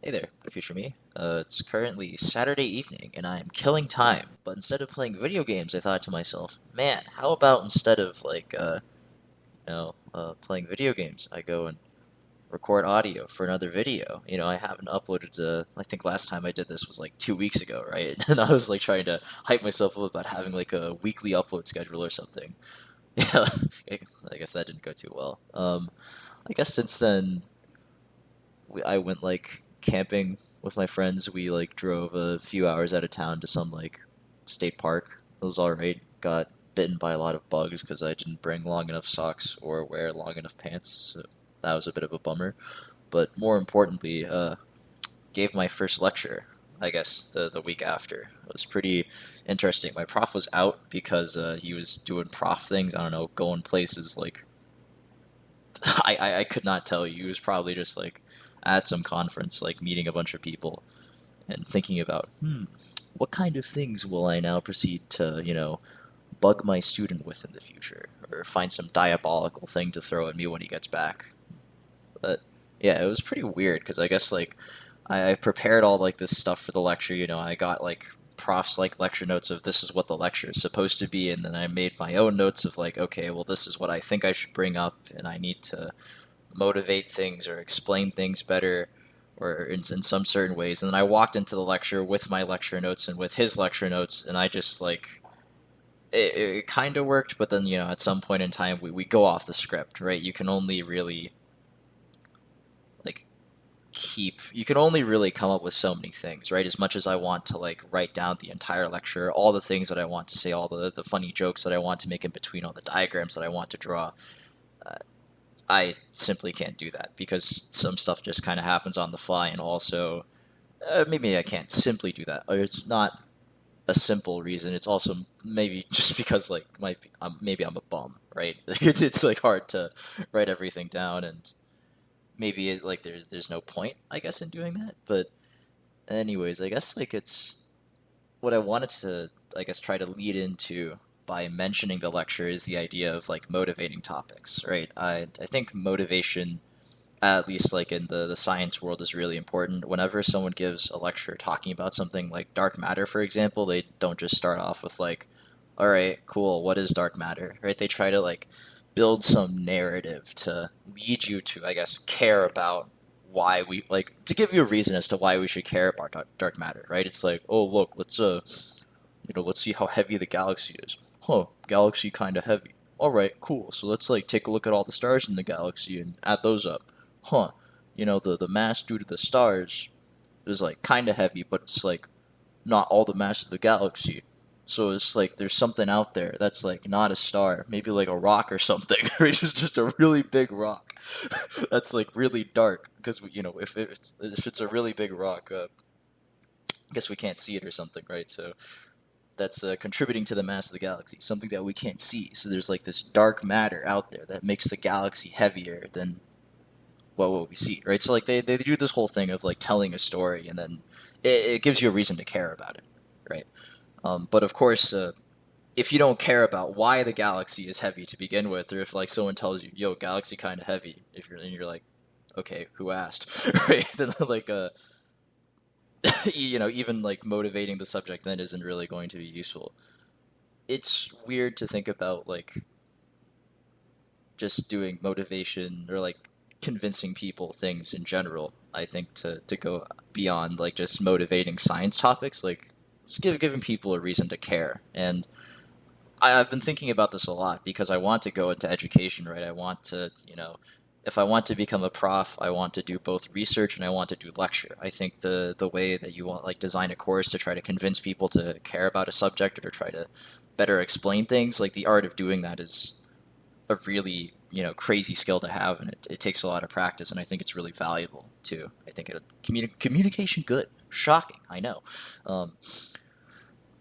Hey there, future me. It's currently Saturday evening, and I am killing time. But instead of playing video games, I thought to myself, man, how about instead of playing video games, I go and record audio for another video. I haven't uploaded. I think last time I did this was like 2 weeks ago, right? And I was like trying to hype myself up about having like a weekly upload schedule or something. Yeah, I guess that didn't go too well. I guess since then I went like camping with my friends. We like drove a few hours out of town to some like state park. It was all right. Got bitten by a lot of bugs because I didn't bring long enough socks or wear long enough pants. So that was a bit of a bummer. But more importantly, gave my first lecture. I guess the week after. It was pretty interesting. My prof was out because he was doing prof things. I don't know, going places like I could not tell you. He was probably just like at some conference, like meeting a bunch of people and thinking about, what kind of things will I now proceed to, bug my student with in the future, or find some diabolical thing to throw at me when he gets back. But yeah, it was pretty weird because I guess like I prepared all like this stuff for the lecture. I got like profs like lecture notes of this is what the lecture is supposed to be, and then I made my own notes of like, okay, well this is what I think I should bring up, and I need to motivate things or explain things better or in some certain ways. And then I walked into the lecture with my lecture notes and with his lecture notes, and I just like it kind of worked, but then at some point in time we go off the script, right? Like you can only really come up with so many things, right? As much as I want to like write down the entire lecture, all the things that I want to say, all the funny jokes that I want to make in between, all the diagrams that I want to draw, uh, I simply can't do that because some stuff just kind of happens on the fly, and also maybe I can't simply do that. Or it's not a simple reason. It's also maybe just because like maybe I'm a bum, right? It's like hard to write everything down, and maybe like there's no point, I guess, in doing that. But anyways, I guess like it's what I wanted to, I guess, try to lead into by mentioning the lecture is the idea of like motivating topics, right? I think motivation, at least like in the science world, is really important. Whenever someone gives a lecture talking about something like dark matter, for example, they don't just start off with like, all right, cool, what is dark matter, right? They try to like build some narrative to lead you to, I guess, care about why we like to give you a reason as to why we should care about dark matter, right? It's like, oh look, let's see how heavy the galaxy is. Huh, galaxy kind of heavy. All right, cool. So let's like take a look at all the stars in the galaxy and add those up. Huh, the mass due to the stars is like kind of heavy, but it's like not all the mass of the galaxy. So it's like there's something out there that's like not a star, maybe like a rock or something, which is just a really big rock that's like really dark. Because if it's a really big rock, I guess we can't see it or something, right? So that's contributing to the mass of the galaxy, something that we can't see. So there's like this dark matter out there that makes the galaxy heavier than what we see, right? So like they do this whole thing of like telling a story, and then it gives you a reason to care about it, right? But of course, if you don't care about why the galaxy is heavy to begin with, or if like someone tells you, "Yo, galaxy kind of heavy," if you're like, "Okay, who asked?" right? Then like even like motivating the subject then isn't really going to be useful. It's weird to think about like just doing motivation or like convincing people things in general. I think to go beyond like just motivating science topics, like just giving people a reason to care. And I've been thinking about this a lot because I want to go into education, right? I want to, if I want to become a prof, I want to do both research and I want to do lecture. I think the way that you want like design a course to try to convince people to care about a subject or to try to better explain things, like the art of doing that is a really crazy skill to have, and it takes a lot of practice, and I think it's really valuable too. I think communication good, shocking, I know, um,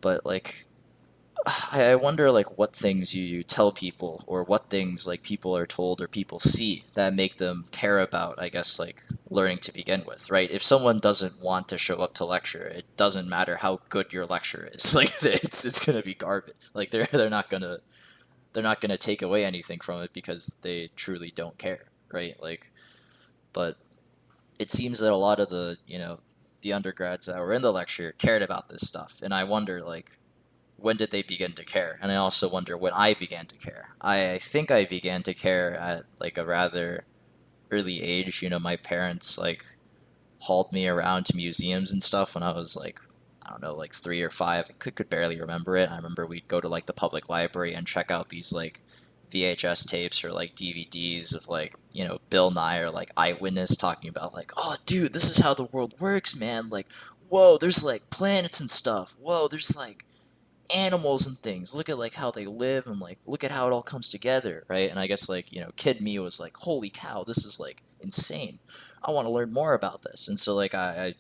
but like I wonder like what things you tell people or what things like people are told or people see that make them care about, I guess, like learning to begin with, right? If someone doesn't want to show up to lecture, it doesn't matter how good your lecture is. Like it's gonna be garbage. Like they're not gonna take away anything from it because they truly don't care, right? Like, but it seems that a lot of the the undergrads that were in the lecture cared about this stuff, and I wonder like when did they begin to care? And I also wonder when I began to care. I think I began to care at like a rather early age. My parents like hauled me around to museums and stuff when I was like, I don't know, like 3 or 5. I could barely remember it. I remember we'd go to like the public library and check out these like VHS tapes or like DVDs of like, Bill Nye or like Eyewitness talking about like, oh dude, this is how the world works, man. Like, whoa, there's like planets and stuff. Whoa, there's like animals and things. Look at like how they live and like look at how it all comes together, right? And I guess like, kid me was like, holy cow, this is like insane. I want to learn more about this. And so like I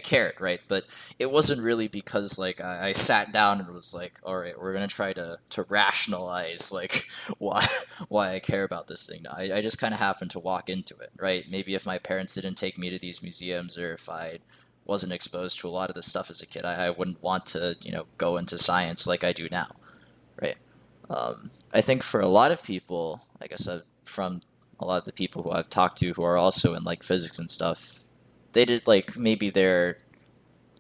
cared, right? But it wasn't really because like I sat down and was like, all right, we're gonna try to rationalize like why why I care about this thing. I just kind of happened to walk into it, right? Maybe if my parents didn't take me to these museums, or if I wasn't exposed to a lot of this stuff as a kid, I wouldn't want to go into science like I do now, right? I think for a lot of people, I guess from a lot of the people who I've talked to who are also in like physics and stuff, they did like maybe their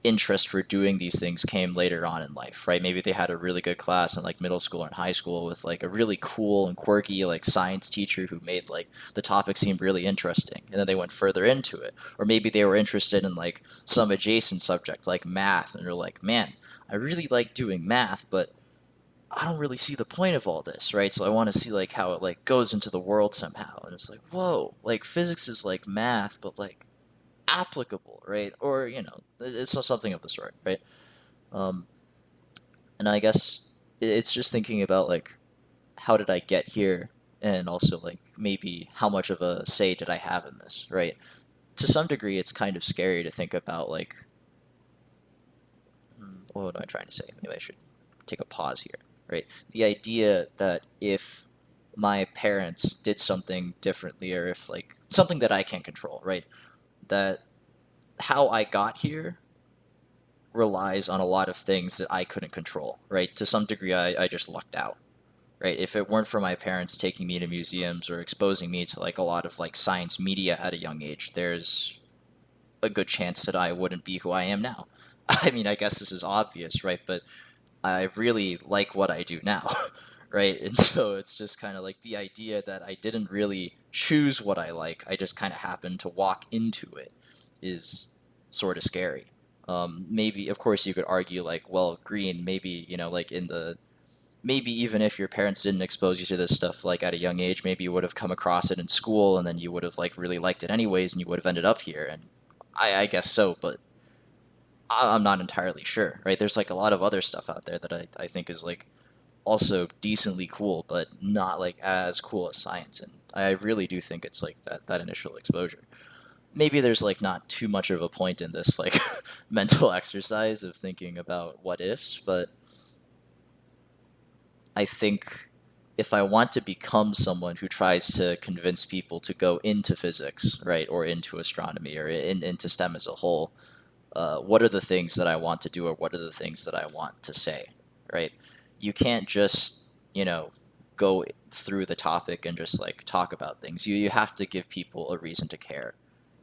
interest for doing these things came later on in life, right? Maybe they had a really good class in like middle school or in high school with like a really cool and quirky like science teacher who made like the topic seem really interesting, and then they went further into it. Or maybe they were interested in like some adjacent subject like math, and they're like, man, I really like doing math, but I don't really see the point of all this, right? So I want to see like how it like goes into the world somehow. And it's like, whoa, like physics is like math, but like applicable, right? Or it's something of the sort, right? Um, and I guess it's just thinking about like how did I get here, and also like maybe how much of a say did I have in this, right? To some degree, it's kind of scary to think about like what am I trying to say? Maybe I should take a pause here, right? The idea that if my parents did something differently, or if like something that I can't control, right? That how I got here relies on a lot of things that I couldn't control, right? To some degree, I just lucked out, right? If it weren't for my parents taking me to museums or exposing me to like a lot of like science media at a young age, there's a good chance that I wouldn't be who I am now. I mean, I guess this is obvious, right? But I really like what I do now, right? And so it's just kind of like the idea that I didn't really choose what I like, I just kind of happened to walk into it, is sort of scary. Maybe, of course, you could argue like, well, green, maybe like in the maybe even if your parents didn't expose you to this stuff like at a young age, maybe you would have come across it in school, and then you would have like really liked it anyways, and you would have ended up here. And I guess so, but I'm not entirely sure, right? There's like a lot of other stuff out there that I think is like also decently cool, but not like as cool as science. And I really do think it's like that initial exposure. Maybe there's like not too much of a point in this like mental exercise of thinking about what ifs, but I think if I want to become someone who tries to convince people to go into physics, right, or into astronomy, or into STEM as a whole, what are the things that I want to do, or what are the things that I want to say, right? You can't just, go through the topic and just like talk about things. You have to give people a reason to care.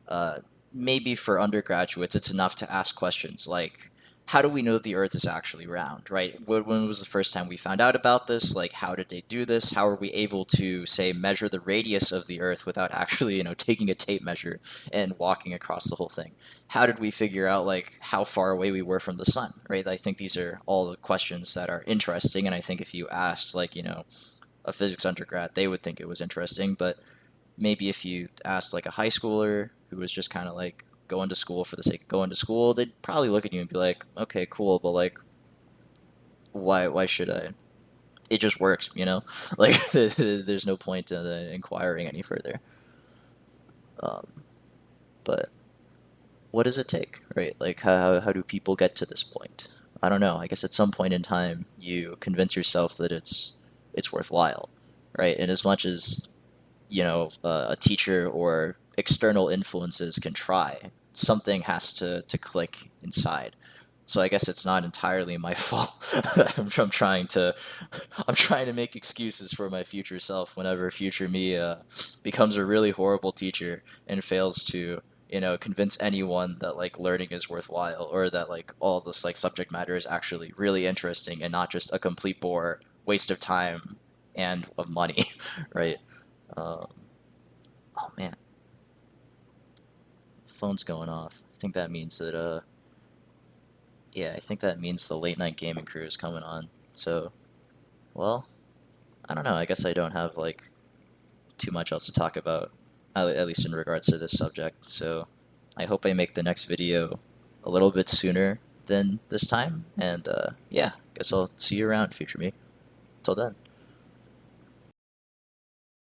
Uh, Maybe for undergraduates, it's enough to ask questions like, how do we know the Earth is actually round, right? When was the first time we found out about this? Like, how did they do this? How are we able to, say, measure the radius of the Earth without actually, taking a tape measure and walking across the whole thing? How did we figure out, like, how far away we were from the sun, right? I think these are all the questions that are interesting, and I think if you asked, like, a physics undergrad, they would think it was interesting, but maybe if you asked like a high schooler who was just kind of like going to school for the sake of going to school, they'd probably look at you and be like, okay, cool, but like, why should I? It just works, Like, there's no point in inquiring any further. Um, but what does it take, right? Like, how do people get to this point? I don't know. I guess at some point in time, you convince yourself that it's worthwhile, right? And as much as a teacher or external influences can try, something has to click inside. So I guess it's not entirely my fault. I'm trying to I'm trying to make excuses for my future self whenever future me becomes a really horrible teacher and fails to, convince anyone that like learning is worthwhile, or that like all this like subject matter is actually really interesting and not just a complete bore, waste of time and of money, right? Um, oh man, phone's going off. I think that means that yeah, I think that means the late night gaming crew is coming on. So, well, I don't know. I guess I don't have like too much else to talk about, at least in regards to this subject. So, I hope I make the next video a little bit sooner than this time. And yeah, guess I'll see you around, future me. Till then.